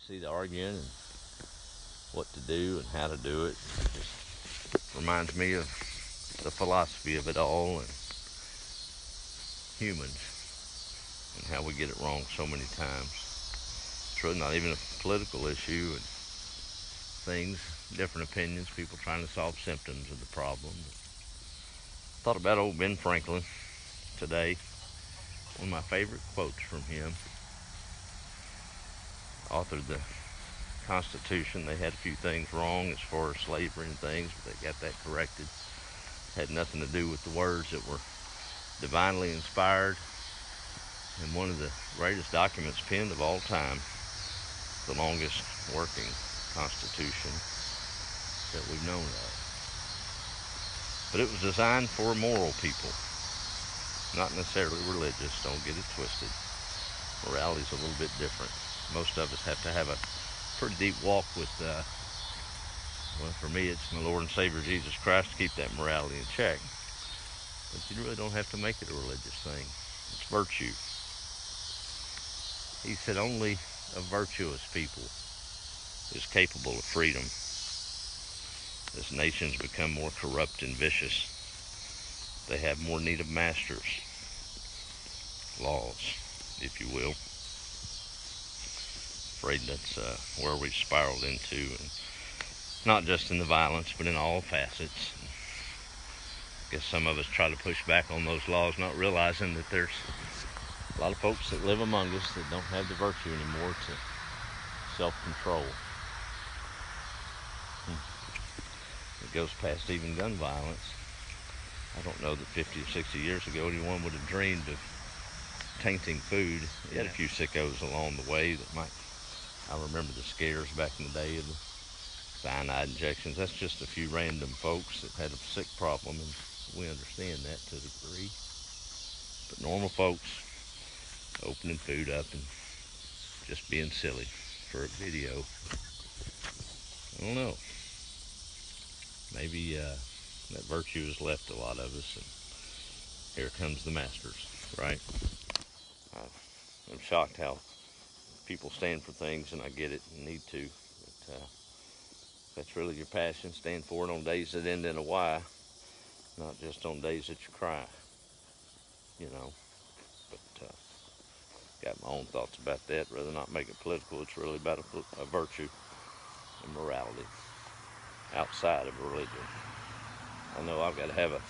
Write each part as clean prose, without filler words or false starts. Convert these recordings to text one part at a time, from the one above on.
see the arguing and what to do and how to do it. It just reminds me of the philosophy of it all and humans and how we get it wrong so many times. It's really not even a political issue and things, different opinions, people trying to solve symptoms of the problem. Thought about old Ben Franklin today. One of my favorite quotes from him. Authored the Constitution. They had a few things wrong as far as slavery and things, but they got that corrected. Had nothing to do with the words that were divinely inspired. And one of the greatest documents penned of all time, the longest working Constitution that we've known of. But it was designed for moral people, not necessarily religious. Don't get it twisted. Morality's a little bit different. Most of us have to have a pretty deep walk with, well, for me, it's my Lord and Savior Jesus Christ to keep that morality in check. But you really don't have to make it a religious thing. It's virtue. He said only a virtuous people is capable of freedom. As nations become more corrupt and vicious, they have more need of masters, laws, if you will. Afraid that's where we've spiraled into, and not just in the violence, but in all facets. I guess some of us try to push back on those laws, not realizing that there's a lot of folks that live among us that don't have the virtue anymore to self-control. It goes past even gun violence. I don't know that 50 or 60 years ago anyone would have dreamed of tainting food. You had a few sickos along the way that might. I remember the scares back in the day of the cyanide injections. That's just a few random folks that had a sick problem, and we understand that to a degree. But normal folks opening food up and just being silly for a video. I don't know. Maybe that virtue has left a lot of us, and here comes the masters, right? I'm shocked how people stand for things, and I get it and need to. But if that's really your passion, stand for it on days that end in a Y, not just on days that you cry, you know. But got my own thoughts about that. Rather not make it political. It's really about a virtue and morality outside of religion. I know I've got to have a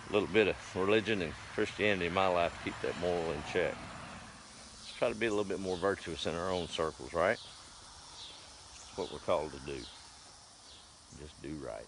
little bit of religion and Christianity in my life to keep that moral in check. Let's try to be a little bit more virtuous in our own circles, right? That's what we're called to do. Just do right.